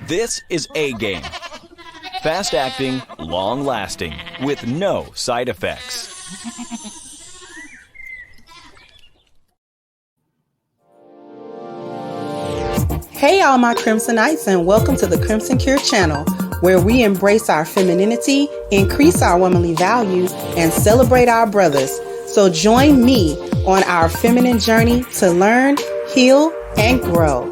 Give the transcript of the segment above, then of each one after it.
This is A-Game. Fast acting, long lasting, with no side effects. Hey all my Crimsonites, and welcome to the Crimson Cure channel, where we embrace our femininity, increase our womanly value, and celebrate our brothers. So join me on our feminine journey to learn, heal, and grow.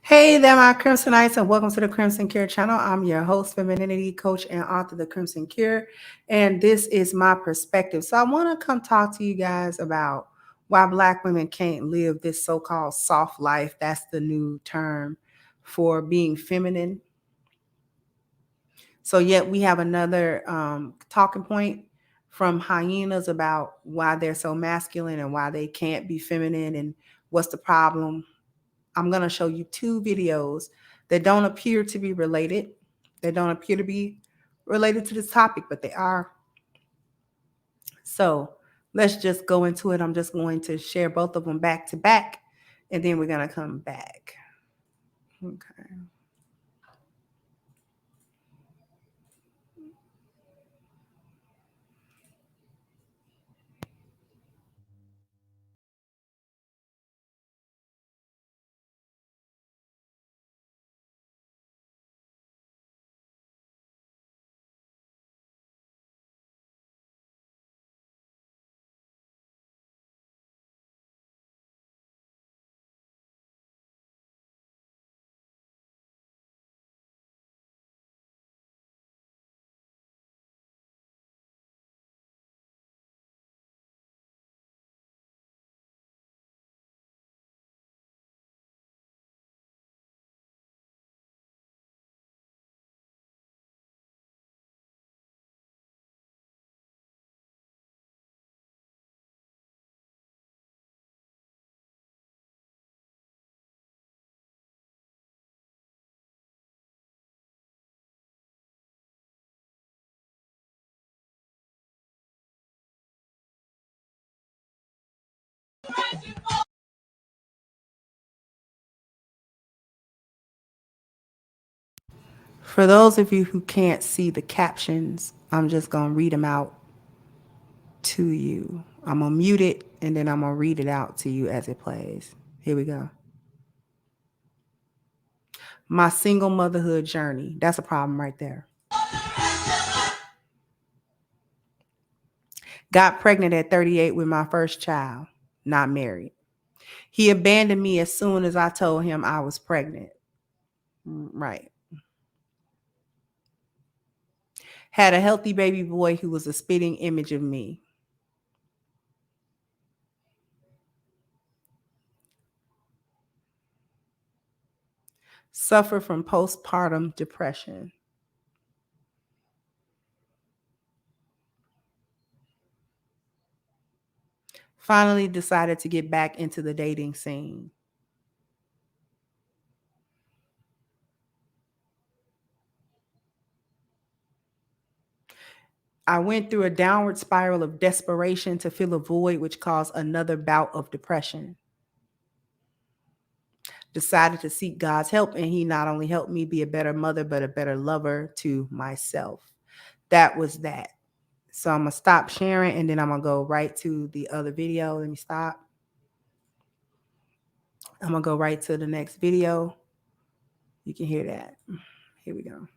Hey there, my Crimsonites, and welcome to the Crimson Cure channel. I'm your host, femininity coach, and author of the Crimson Cure, and this is my perspective. So I want to come talk to you guys about why Black women can't live this so-called soft life. That's the new term for being feminine. So yet we have another talking point from hyenas about why they're so masculine and why they can't be feminine and what's the problem. I'm going to show you two videos that don't appear to be related. They don't appear to be related to this topic, but they are. So let's just go into it. I'm just going to share both of them back to back, and then we're going to come back. Okay. For those of you who can't see the captions, I'm just going to read them out to you. I'm going to mute it, and then I'm going to read it out to you as it plays. Here we go. My single motherhood journey. That's a problem right there. Got pregnant at 38 with my first child, not married. He abandoned me as soon as I told him I was pregnant. Right. Had a healthy baby boy who was a spitting image of me. Suffer from postpartum depression. Finally decided to get back into the dating scene. I went through a downward spiral of desperation to fill a void, which caused another bout of depression. Decided to seek God's help, and he not only helped me be a better mother, but a better lover to myself. That was that. So I'm going to stop sharing, and then I'm going to go right to the other video. Let me stop. I'm going to go right to the next video. You can hear that. Here we go.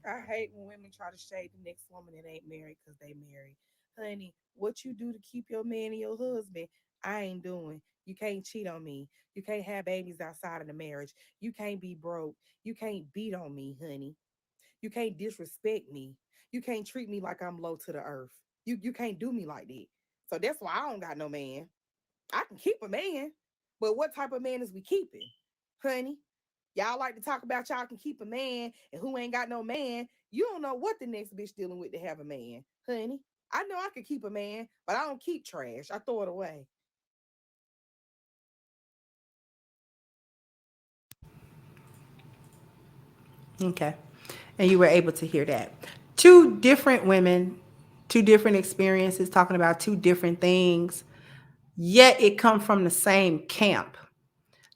I hate when women try to shade the next woman that ain't married because they married. Honey, what you do to keep your man and your husband, I ain't doing. You can't cheat on me. You can't have babies outside of the marriage. You can't be broke. You can't beat on me, honey. You can't disrespect me. You can't treat me like I'm low to the earth. You can't do me like that. So that's why I don't got no man. I can keep a man, but what type of man is we keeping, honey? Y'all like to talk about y'all can keep a man and who ain't got no man. You don't know what the next bitch dealing with to have a man, honey. I know I could keep a man, but I don't keep trash. I throw it away. Okay. And you were able to hear that. Two different women, two different experiences, talking about two different things, yet it come from the same camp.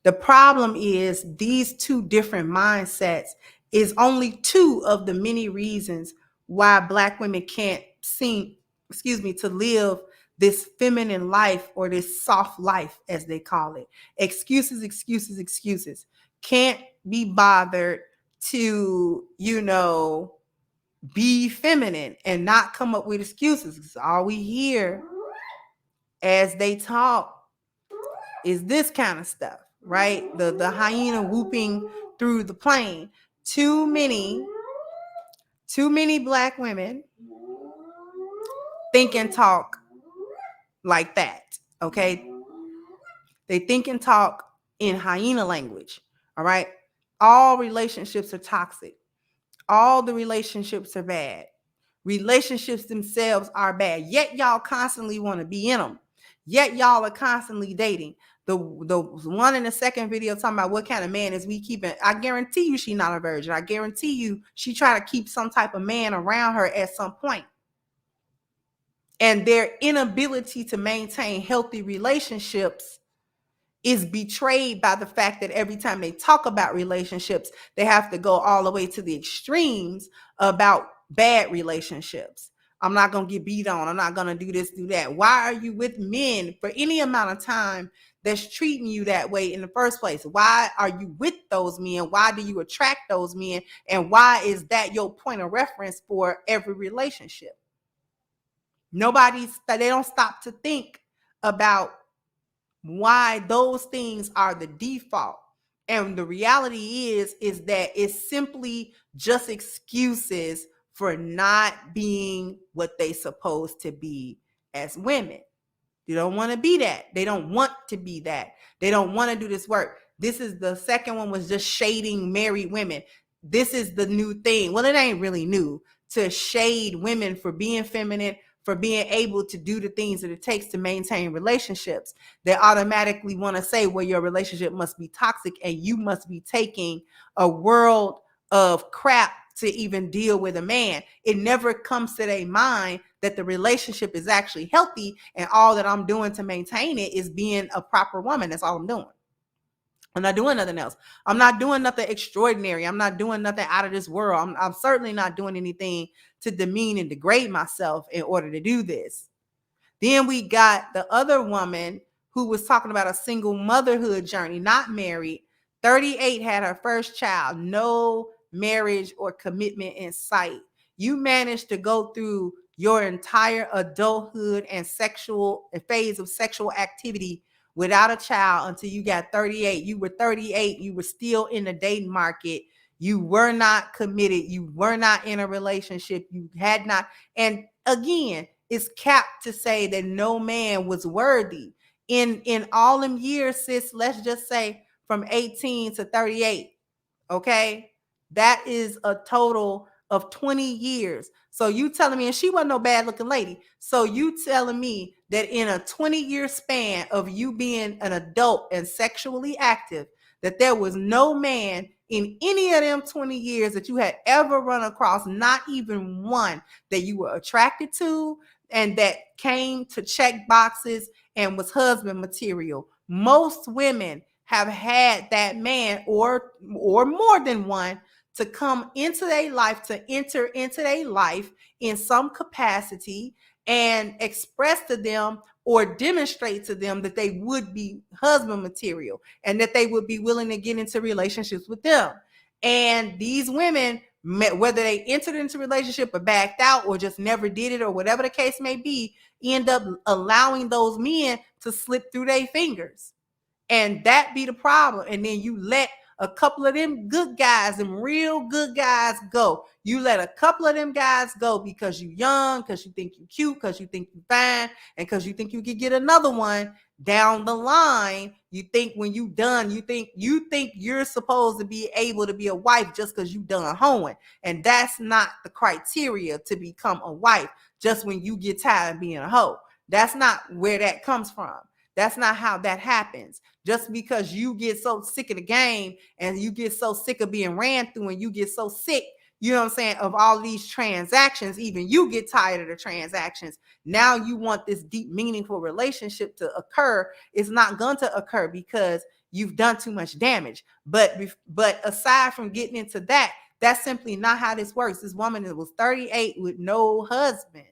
The problem is these two different mindsets is only two of the many reasons why Black women can't seem, to live this feminine life or this soft life, as they call it. Excuses, excuses, excuses. Can't be bothered to, be feminine and not come up with excuses. It's all we hear as they talk is this kind of stuff, right? The hyena whooping through the plane. Too many Black women think and talk like that, okay? They think and talk in hyena language, all right? All relationships are toxic. All the relationships are bad. Relationships themselves are bad. Yet y'all constantly want to be in them. Yet y'all are constantly dating. The one in the second video talking about what kind of man is we keeping. I guarantee you she's not a virgin. I guarantee you she try to keep some type of man around her at some point. And their inability to maintain healthy relationships is betrayed by the fact that every time they talk about relationships, they have to go all the way to the extremes about bad relationships. I'm not going to get beat on. I'm not going to do this, do that. Why are you with men for any amount of time that's treating you that way in the first place? Why are you with those men? Why do you attract those men? And why is that your point of reference for every relationship? They don't stop to think about why those things are the default. And the reality is that it's simply just excuses for not being what they supposed to be as women. They don't want to be that. They don't want to be that. They don't want to do this work. This is the second one, was just shading married women. This is the new thing. Well, it ain't really new to shade women for being feminine, for being able to do the things that it takes to maintain relationships. They automatically want to say, well, your relationship must be toxic and you must be taking a world of crap to even deal with a man. It never comes to their mind that the relationship is actually healthy and all that I'm doing to maintain it is being a proper woman. That's all I'm doing. I'm not doing nothing else. I'm not doing nothing extraordinary. I'm not doing nothing out of this world. I'm certainly not doing anything to demean and degrade myself in order to do this. Then we got the other woman who was talking about a single motherhood journey, not married. 38, had her first child, no marriage or commitment in sight. You managed to go through your entire adulthood and phase of sexual activity without a child until you got 38. You were 38. You were still in the dating market. You were not committed. You were not in a relationship. You had not. And again, it's capped to say that no man was worthy. In all them years, sis, let's just say from 18 to 38. Okay. That is a total of 20 years. So you telling me, and she wasn't no bad looking lady. So you telling me that in a 20-year span of you being an adult and sexually active, that there was no man in any of them 20 years that you had ever run across, not even one that you were attracted to and that came to check boxes and was husband material. Most women have had that man or more than one to come into their life, to enter into their life in some capacity and express to them or demonstrate to them that they would be husband material and that they would be willing to get into relationships with them. And these women, whether they entered into a relationship or backed out or just never did it or whatever the case may be, end up allowing those men to slip through their fingers. And that be the problem. And then you let a couple of them good guys, them real good guys go. You let a couple of them guys go because you young, because you think you cute, because you think you fine, and because you think you could get another one down the line. You think when you done, you think you're supposed to be able to be a wife just because you done hoeing. And that's not the criteria to become a wife just when you get tired of being a hoe. That's not where that comes from. That's not how that happens. Just because you get so sick of the game and you get so sick of being ran through and you get so sick you know what I'm saying, of all these transactions, even you get tired of the transactions. Now you want this deep, meaningful relationship to occur. It's not going to occur because you've done too much damage. But aside from getting into that, that's simply not how this works. This woman was 38 with no husband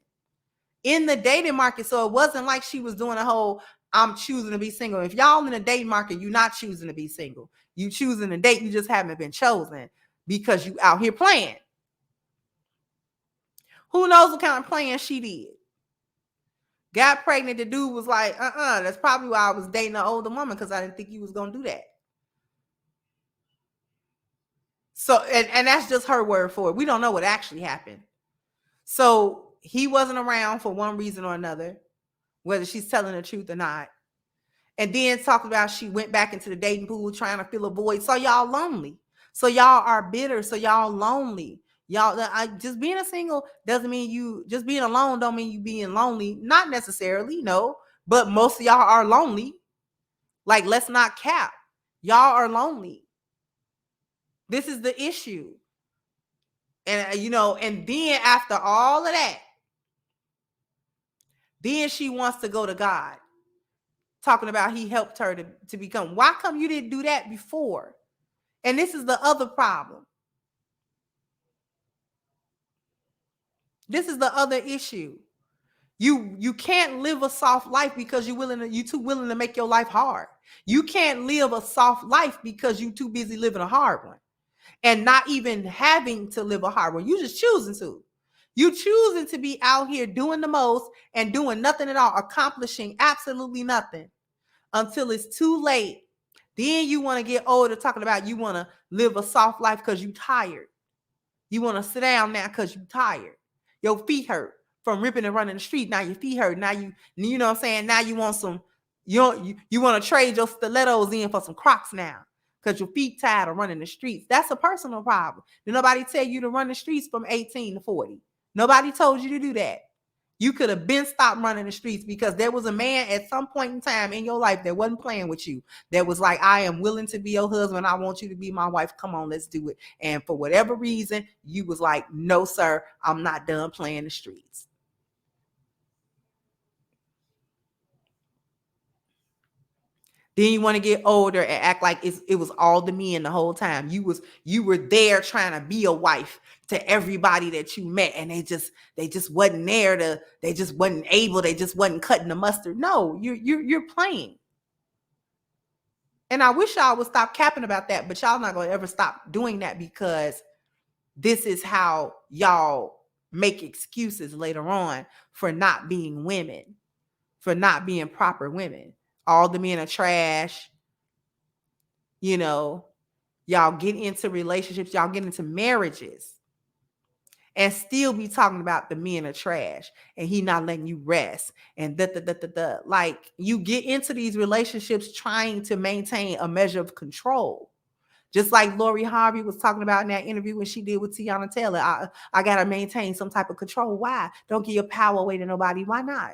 in the dating market. So it wasn't like she was doing a whole, I'm choosing to be single. If y'all in the dating market, you're not choosing to be single. You choosing to date, you just haven't been chosen because you out here playing. Who knows what kind of playing she did? Got pregnant, the dude was like, that's probably why I was dating an older woman, because I didn't think you was going to do that. So, and that's just her word for it. We don't know what actually happened. So he wasn't around for one reason or another, whether she's telling the truth or not. And then talking about she went back into the dating pool trying to fill a void. So y'all lonely. So y'all are bitter. So y'all lonely. Y'all, just being a single doesn't mean you, just being alone don't mean you being lonely. Not necessarily, no. But most of y'all are lonely. Like, let's not cap. Y'all are lonely. This is the issue. And, and then after all of that, then she wants to go to God. Talking about he helped her to become. Why come you didn't do that before? And this is the other problem. This is the other issue. You can't live a soft life because you too willing to make your life hard. You can't live a soft life because you too busy living a hard one. And not even having to live a hard one. You just choosing to. You choosing to be out here doing the most and doing nothing at all, accomplishing absolutely nothing until it's too late. Then you want to get older talking about you want to live a soft life because you tired. You want to sit down now because you tired. Your feet hurt from ripping and running the street. Now your feet hurt. Now you know what I'm saying? Now you want some, you want to trade your stilettos in for some Crocs now because your feet tired of running the streets. That's a personal problem. Did nobody tell you to run the streets from 18 to 40? Nobody told you to do that. You could have been stopped running the streets because there was a man at some point in time in your life that wasn't playing with you. That was like, I am willing to be your husband. I want you to be my wife. Come on, let's do it. And for whatever reason, you was like, no, sir, I'm not done playing the streets. Then you want to get older and act like it was all the men the whole time. You were there trying to be a wife to everybody that you met, and they just wasn't there they just wasn't able, they just wasn't cutting the mustard. No, you're playing. And I wish y'all would stop capping about that, but y'all not gonna ever stop doing that because this is how y'all make excuses later on for not being women, for not being proper women. All the men are trash. Y'all get into relationships, y'all get into marriages and still be talking about the men are trash and he not letting you rest and like you get into these relationships trying to maintain a measure of control. Just like Lori Harvey was talking about in that interview when she did with Tiana Taylor. I got to maintain some type of control. Why? Don't give your power away to nobody. Why not?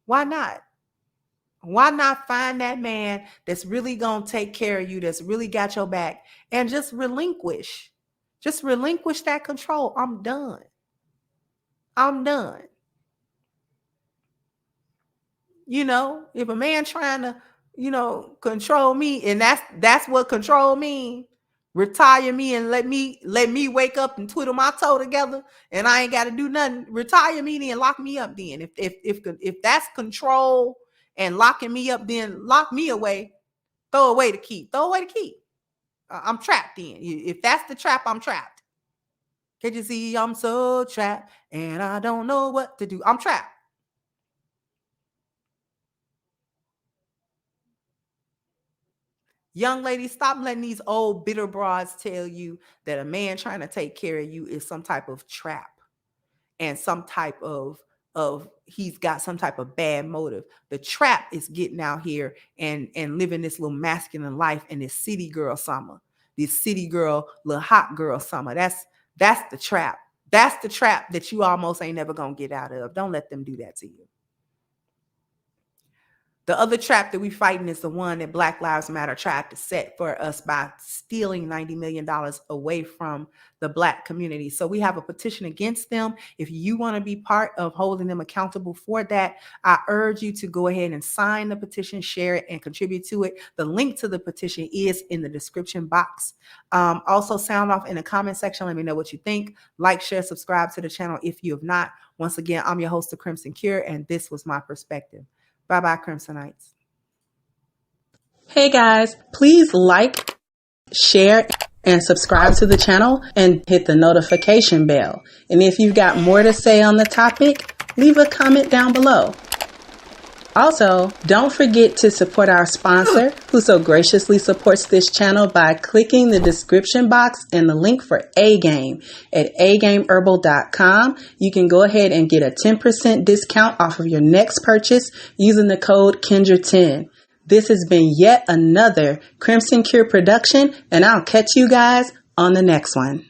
Why not? Why not find that man that's really going to take care of you, that's really got your back, and just relinquish that control. I'm done. If a man trying to, control me, and that's what control mean, retire me and let me wake up and twiddle my toe together and I ain't got to do nothing. Retire me then, lock me up then. If that's control and locking me up, then lock me away. Throw away the key. I'm trapped then. If that's the trap, I'm trapped. Can't you see I'm so trapped and I don't know what to do? I'm trapped. Young ladies, stop letting these old bitter broads tell you that a man trying to take care of you is some type of trap and some type of he's got some type of bad motive. The trap is getting out here and living this little masculine life in this city girl summer. This city girl, little hot girl summer. That's the trap. That's the trap that you almost ain't never gonna get out of. Don't let them do that to you. The other trap that we fighting is the one that Black Lives Matter tried to set for us by stealing $90 million away from the Black community. So we have a petition against them. If you want to be part of holding them accountable for that, I urge you to go ahead and sign the petition, share it, and contribute to it. The link to the petition is in the description box. Also, sound off in the comment section. Let me know what you think. Like, share, subscribe to the channel if you have not. Once again, I'm your host, The Crimson Cure, and this was my perspective. Bye-bye, Crimsonites. Hey guys, please like, share, and subscribe to the channel and hit the notification bell. And if you've got more to say on the topic, leave a comment down below. Also, don't forget to support our sponsor who so graciously supports this channel by clicking the description box and the link for A-Game at agameherbal.com. You can go ahead and get a 10% discount off of your next purchase using the code Kendra10. This has been yet another Crimson Cure production, and I'll catch you guys on the next one.